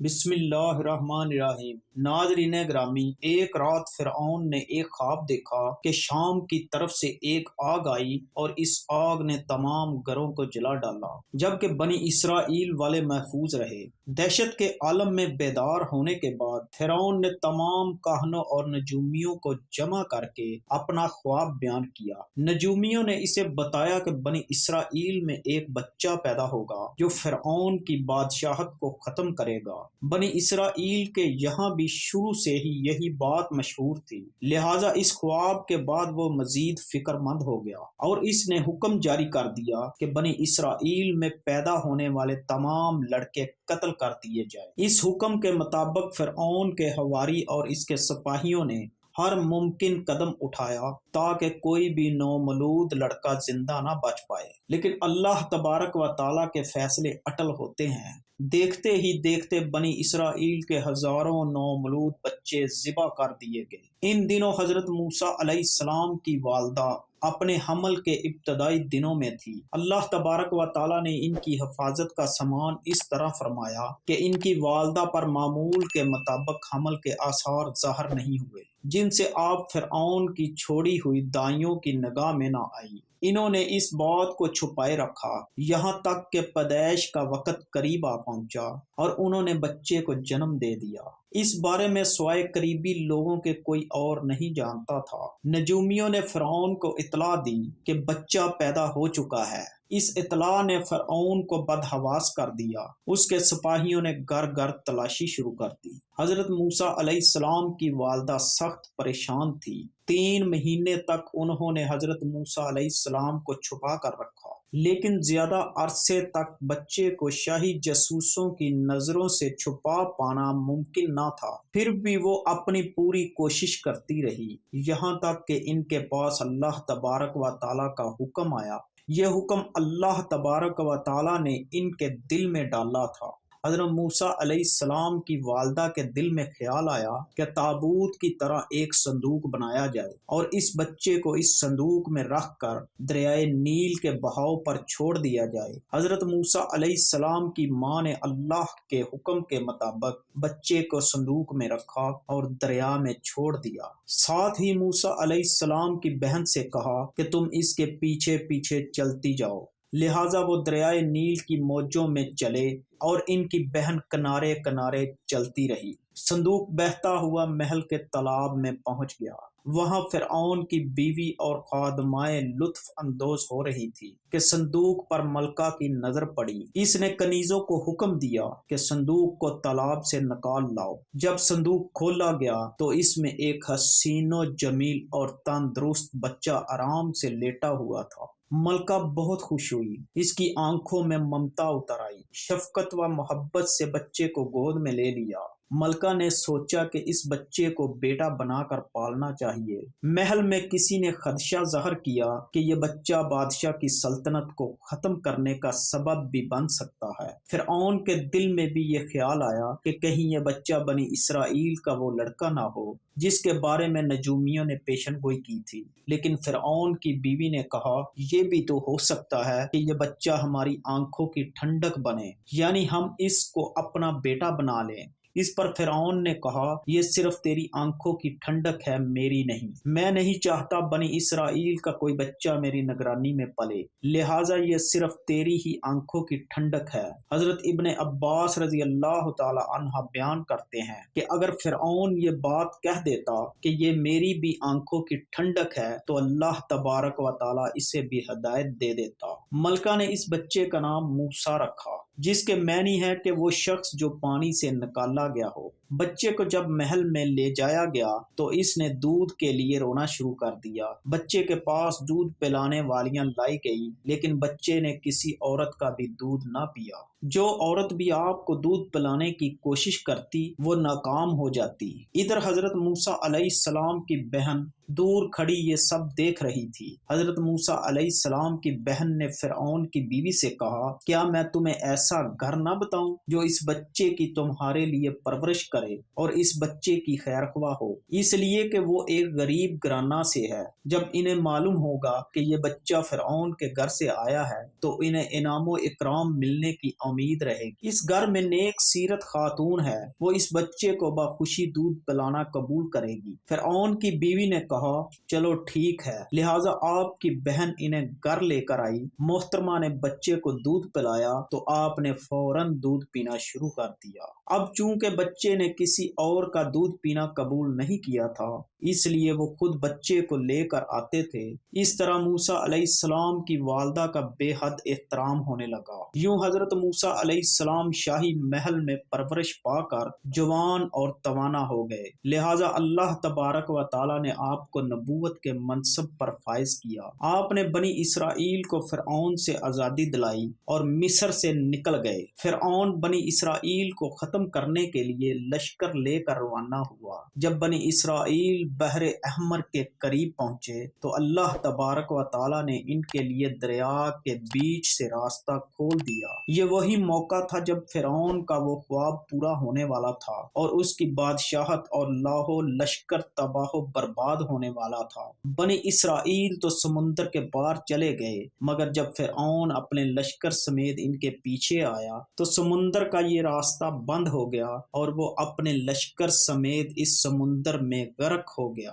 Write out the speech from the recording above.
بسم اللہ الرحمن الرحیم۔ ناظرین گرامی، ایک رات فرعون نے ایک خواب دیکھا کہ شام کی طرف سے ایک آگ آئی اور اس آگ نے تمام گھروں کو جلا ڈالا، جبکہ بنی اسرائیل والے محفوظ رہے۔ دہشت کے عالم میں بیدار ہونے کے بعد فرعون نے تمام کاہنوں اور نجومیوں کو جمع کر کے اپنا خواب بیان کیا۔ نجومیوں نے اسے بتایا کہ بنی اسرائیل میں ایک بچہ پیدا ہوگا جو فرعون کی بادشاہت کو ختم کرے گا۔ بنی اسرائیل کے یہاں بھی شروع سے ہی یہی بات مشہور تھی، لہٰذا اس خواب کے بعد وہ مزید فکر مند ہو گیا اور اس نے حکم جاری کر دیا کہ بنی اسرائیل میں پیدا ہونے والے تمام لڑکے قتل کر دیے جائیں۔ اس حکم کے مطابق فرعون کے حواری اور اس کے سپاہیوں نے ہر ممکن قدم اٹھایا تاکہ کوئی بھی نومولود لڑکا زندہ نہ بچ پائے، لیکن اللہ تبارک و تعالیٰ کے فیصلے اٹل ہوتے ہیں۔ دیکھتے ہی دیکھتے بنی اسرائیل کے ہزاروں نومولود بچے ذبح کر دیے گئے۔ ان دنوں حضرت موسیٰ علیہ السلام کی والدہ اپنے حمل کے ابتدائی دنوں میں تھی۔ اللہ تبارک و تعالیٰ نے ان کی حفاظت کا سامان اس طرح فرمایا کہ ان کی والدہ پر معمول کے مطابق حمل کے آثار ظاہر نہیں ہوئے، جن سے آپ فرعون کی چھوڑی ہوئی دائیوں کی نگاہ میں نہ آئی۔ انہوں نے اس بات کو چھپائے رکھا یہاں تک کہ پیدائش کا وقت قریب آ پہنچا اور انہوں نے بچے کو جنم دے دیا۔ اس بارے میں سوائے قریبی لوگوں کے کوئی اور نہیں جانتا تھا۔ نجومیوں نے فرعون کو اطلاع دی کہ بچہ پیدا ہو چکا ہے۔ اس اطلاع نے فرعون کو بدحواس کر دیا۔ اس کے سپاہیوں نے گھر گھر تلاشی شروع کر دی۔ حضرت موسیٰ علیہ السلام کی والدہ سخت پریشان تھی۔ 3 مہینے تک انہوں نے حضرت موسیٰ علیہ السلام کو چھپا کر رکھا، لیکن زیادہ عرصے تک بچے کو شاہی جاسوسوں کی نظروں سے چھپا پانا ممکن نہ تھا۔ پھر بھی وہ اپنی پوری کوشش کرتی رہی، یہاں تک کہ ان کے پاس اللہ تبارک و تعالیٰ کا حکم آیا۔ یہ حکم اللہ تبارک و تعالیٰ نے ان کے دل میں ڈالا تھا۔ حضرت موسیٰ علیہ السلام کی والدہ کے دل میں خیال آیا کہ تابوت کی طرح ایک صندوق بنایا جائے اور اس بچے کو اس صندوق میں رکھ کر دریائے نیل کے بہاؤ پر چھوڑ دیا جائے۔ حضرت موسیٰ علیہ السلام کی ماں نے اللہ کے حکم کے مطابق بچے کو صندوق میں رکھا اور دریا میں چھوڑ دیا۔ ساتھ ہی موسیٰ علیہ السلام کی بہن سے کہا کہ تم اس کے پیچھے پیچھے چلتی جاؤ۔ لہٰذا وہ دریائے نیل کی موجوں میں چلے اور ان کی بہن کنارے کنارے چلتی رہی۔ صندوق بہتا ہوا محل کے تالاب میں پہنچ گیا۔ وہاں فرعون کی بیوی اور خادمائیں لطف اندوز ہو رہی تھی کہ صندوق پر ملکہ کی نظر پڑی۔ اس نے کنیزوں کو حکم دیا کہ صندوق کو تالاب سے نکال لاؤ۔ جب صندوق کھولا گیا تو اس میں ایک حسین و جمیل اور تندرست بچہ آرام سے لیٹا ہوا تھا۔ ملکہ بہت خوش ہوئی، اس کی آنکھوں میں ممتا اتر آئی۔ شفقت و محبت سے بچے کو گود میں لے لیا۔ ملکہ نے سوچا کہ اس بچے کو بیٹا بنا کر پالنا چاہیے۔ محل میں کسی نے خدشہ ظاہر کیا کہ یہ بچہ بادشاہ کی سلطنت کو ختم کرنے کا سبب بھی بن سکتا ہے۔ فرعون کے دل میں بھی یہ خیال آیا کہ کہیں یہ بچہ بنی اسرائیل کا وہ لڑکا نہ ہو جس کے بارے میں نجومیوں نے پیشن گوئی کی تھی۔ لیکن فرعون کی بیوی نے کہا یہ بھی تو ہو سکتا ہے کہ یہ بچہ ہماری آنکھوں کی ٹھنڈک بنے، یعنی ہم اس کو اپنا بیٹا بنا لیں۔ اس پر فرعون نے کہا یہ صرف تیری آنکھوں کی ٹھنڈک ہے، میری نہیں۔ میں نہیں چاہتا بنی اسرائیل کا کوئی بچہ میری نگرانی میں پلے، لہٰذا یہ صرف تیری ہی آنکھوں کی ٹھنڈک ہے۔ حضرت ابن عباس رضی اللہ تعالی عنہ بیان کرتے ہیں کہ اگر فرعون یہ بات کہہ دیتا کہ یہ میری بھی آنکھوں کی ٹھنڈک ہے تو اللہ تبارک و تعالی اسے بھی ہدایت دے دیتا۔ ملکہ نے اس بچے کا نام موسیٰ رکھا، جس کے معنی ہے کہ وہ شخص جو پانی سے نکالا گیا ہو۔ بچے کو جب محل میں لے جایا گیا تو اس نے دودھ کے لیے رونا شروع کر دیا۔ بچے کے پاس دودھ پلانے والیاں لائی گئی، لیکن بچے نے کسی عورت کا بھی دودھ نہ پیا۔ جو عورت بھی آپ کو دودھ پلانے کی کوشش کرتی وہ ناکام ہو جاتی۔ ادھر حضرت موسیٰ علیہ السلام کی بہن دور کھڑی یہ سب دیکھ رہی تھی۔ حضرت موسیٰ علیہ السلام کی بہن نے فرعون کی بیوی سے کہا کیا میں تمہیں ایسا گھر نہ بتاؤں جو اس بچے کی تمہارے لیے پرورش کرے اور اس بچے کی خیر خواہ ہو، اس لیے کہ وہ ایک غریب گھرانہ سے ہے۔ جب انہیں معلوم ہوگا کہ یہ بچہ فرعون کے گھر سے آیا ہے تو انہیں انعام و اکرام ملنے کی امید رہے گی۔ اس گھر میں نیک سیرت خاتون ہے، وہ اس بچے کو بخوشی دودھ پلانا قبول کرے گی۔ فرعون کی بیوی نے کہا چلو ٹھیک ہے، لہٰذا آپ کی بہن انہیں گھر لے کر آئی۔ محترمہ نے بچے کو دودھ پلایا تو آپ نے فوراً دودھ پینا شروع کر دیا۔ اب چونکہ بچے نے کسی اور کا دودھ پینا قبول نہیں کیا تھا، اس لیے وہ خود بچے کو لے کر آتے تھے۔ اس طرح موسیٰ علیہ السلام کی والدہ کا بے حد احترام ہونے لگا۔ یوں حضرت موسیٰ علیہ السلام شاہی محل میں پرورش پا کر جوان اور توانا ہو گئے، لہٰذا اللہ تبارک و تعالیٰ نے آپ کو نبوت کے منصب پر فائز کیا۔ آپ نے بنی اسرائیل کو فرعون سے آزادی دلائی اور مصر سے نکل گئے۔ فرعون بنی اسرائیل کو ختم کرنے کے لیے لشکر لے کر روانہ ہوا۔ جب بنی اسرائیل بحر احمر کے قریب پہنچے تو اللہ تبارک و تعالیٰ نے ان کے لیے دریا کے بیچ سے راستہ کھول دیا۔ یہ وہی موقع تھا جب فرعون کا وہ خواب پورا ہونے والا تھا اور اس کی بادشاہت اور لاہو لشکر تباہ و برباد ہونے والا تھا۔ بنی اسرائیل تو سمندر کے پار چلے گئے، مگر جب فرعون اپنے لشکر سمیت ان کے پیچھے آیا تو سمندر کا یہ راستہ بند ہو گیا اور وہ اپنے لشکر سمیت اس سمندر میں غرق ہو گیا۔